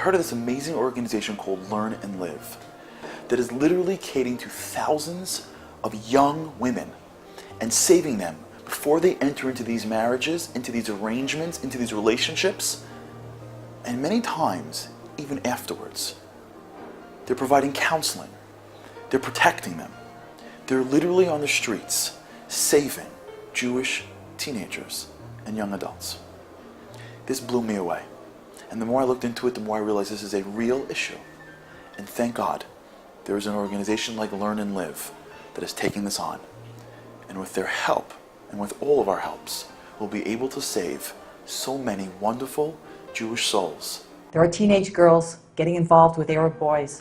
heard of this amazing organization called Learn and Live that is literally catering to thousands of young women and saving them before they enter into these marriages, into these arrangements, into these relationships, and many times, even afterwards. They're providing counseling. They're protecting them. They're literally on the streets saving Jewish teenagers and young adults. This blew me away. And the more I looked into it, the more I realized this is a real issue. And thank God, there is an organization like Learn and Live that is taking this on. And with their help, and with all of our helps, we'll be able to save so many wonderful Jewish souls. There are teenage girls getting involved with Arab boys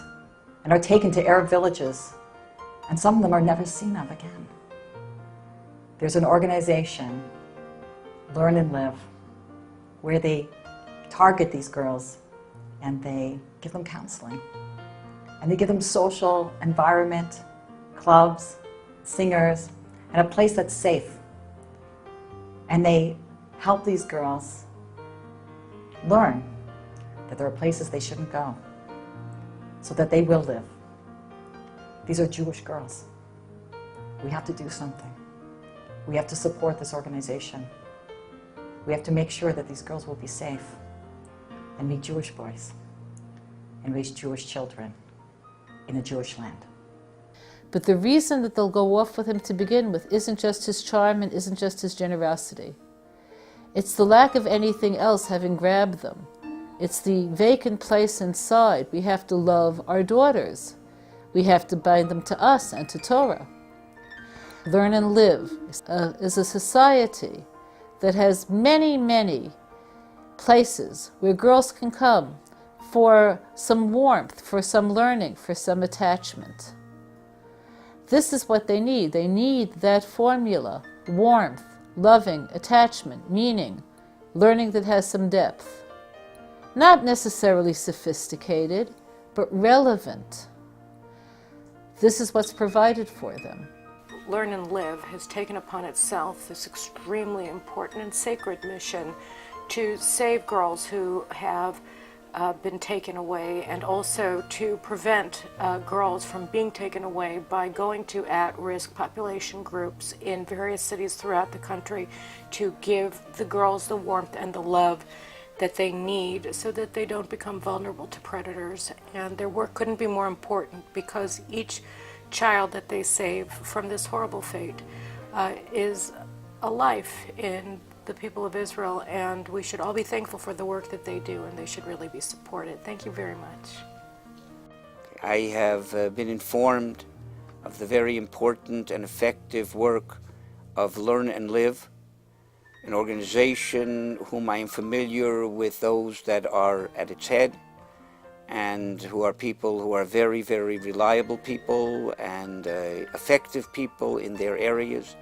and are taken to Arab villages, and some of them are never seen of again. There's an organization, Learn and Live, where they target these girls and they give them counseling. And they give them social environment, clubs, singers, and a place that's safe. And they help these girls learn that there are places they shouldn't go so that they will live. These are Jewish girls. We have to do something. We have to support this organization. We have to make sure that these girls will be safe and meet Jewish boys and raise Jewish children in a Jewish land. But the reason that they'll go off with him to begin with isn't just his charm and isn't just his generosity. It's the lack of anything else having grabbed them. It's the vacant place inside. We have to love our daughters. We have to bind them to us and to Torah. Learn and Live is a society that has many, many places where girls can come for some warmth, for some learning, for some attachment. This is what they need. They need that formula: warmth, loving, attachment, meaning, learning that has some depth. Not necessarily sophisticated, but relevant. This is what's provided for them. Learn and Live has taken upon itself this extremely important and sacred mission to save girls who have been taken away, and also to prevent girls from being taken away by going to at-risk population groups in various cities throughout the country to give the girls the warmth and the love that they need so that they don't become vulnerable to predators. And their work couldn't be more important, because each child that they save from this horrible fate is a life in the people of Israel, and we should all be thankful for the work that they do, and they should really be supported. Thank you very much. I have been informed of the very important and effective work of Learn and Live, an organization whom I am familiar with those that are at its head, and who are people who are very, very reliable people and effective people in their areas.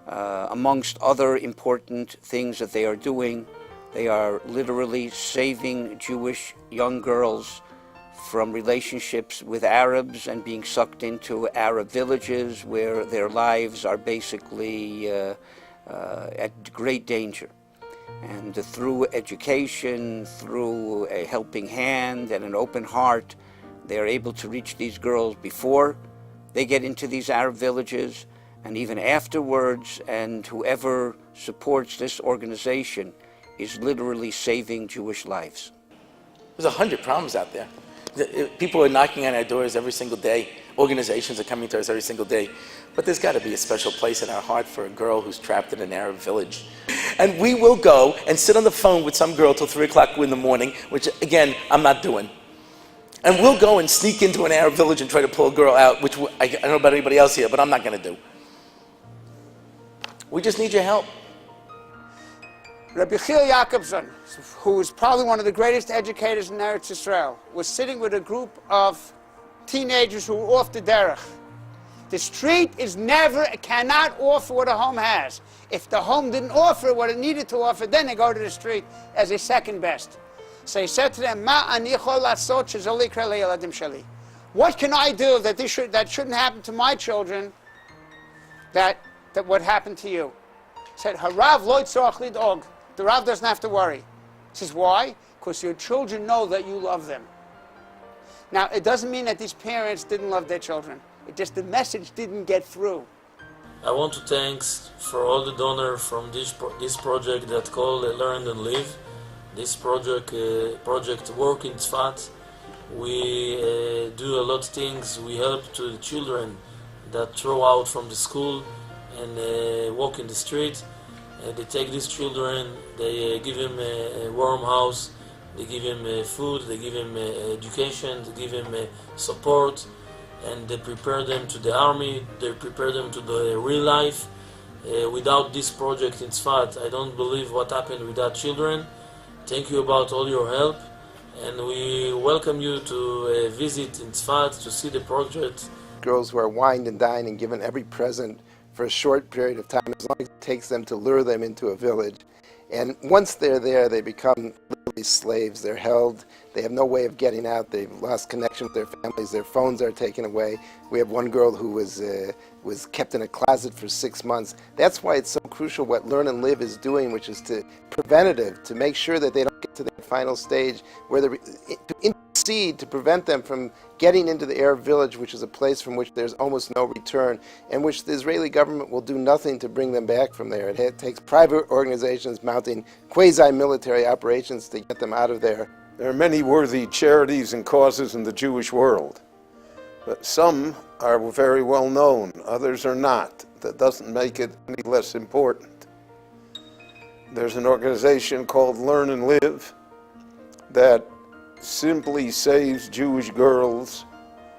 Amongst other important things that they are doing, they are literally saving Jewish young girls from relationships with Arabs and being sucked into Arab villages where their lives are basically at great danger. And through education, through a helping hand and an open heart, they are able to reach these girls before they get into these Arab villages, and even afterwards. And whoever supports this organization is literally saving Jewish lives. There's 100 problems out there. People are knocking on our doors every single day. Organizations are coming to us every single day. But there's got to be a special place in our heart for a girl who's trapped in an Arab village. And we will go and sit on the phone with some girl till 3 o'clock in the morning, which, again, I'm not doing. And we'll go and sneak into an Arab village and try to pull a girl out, which I don't know about anybody else here, but I'm not going to do. We just need your help. Rabbi Chil Jacobson, who is probably one of the greatest educators in Eretz Yisrael, was sitting with a group of teenagers who were off the derech. The street cannot offer what a home has. If the home didn't offer what it needed to offer, then they go to the street as a second best. So he said to them, "Ma ani chol lasot shelo yikra leyeladim sheli." What can I do that shouldn't happen to my children, that what happened to you? He said, "Harav lo tzorach lidog." The Rav doesn't have to worry. He says, why? because your children know that you love them. Now, it doesn't mean that these parents didn't love their children. It just the message didn't get through. I want to thank for all the donors from this project that called Learn and Live. This project work in Tzfat. We do a lot of things. We help to the children that throw out from the school and walk in the street. They take these children, they give them a warm house, they give them food, they give them education, they give them support, and they prepare them to the army, they prepare them to the real life. Without this project in Tzfat, I don't believe what happened without children. Thank you about all your help, and we welcome you to visit in Tzfat to see the project. Girls who are wined and dined and given every present for a short period of time, as long as it takes them to lure them into a village. And once they're there, they become literally slaves. They're held. They have no way of getting out. They've lost connection with their families. Their phones are taken away. We have one girl who was kept in a closet for 6 months. That's why it's so crucial what Learn and Live is doing, which is preventative, to make sure that they don't get to the final stage where to intercede to prevent them from getting into the Arab village, which is a place from which there's almost no return, and which the Israeli government will do nothing to bring them back from there. It takes private organizations mounting quasi-military operations to get them out of there. There are many worthy charities and causes in the Jewish world, but some are very well known, others are not. That doesn't make it any less important. There's an organization called Learn and Live that simply saves Jewish girls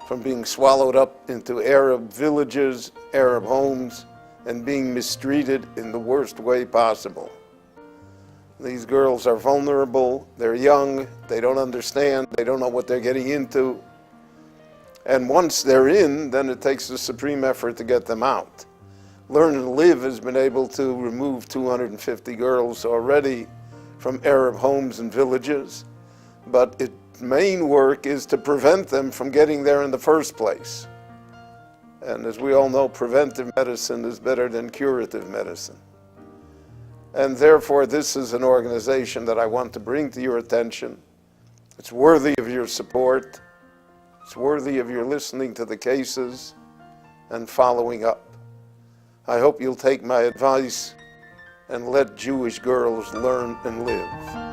from being swallowed up into Arab villages, Arab homes, and being mistreated in the worst way possible. These girls are vulnerable, they're young, they don't understand, they don't know what they're getting into. And once they're in, then it takes a supreme effort to get them out. Learn and Live has been able to remove 250 girls already from Arab homes and villages, but its main work is to prevent them from getting there in the first place. And as we all know, preventive medicine is better than curative medicine. And therefore, this is an organization that I want to bring to your attention. It's worthy of your support. It's worthy of your listening to the cases and following up. I hope you'll take my advice and let Jewish girls learn and live.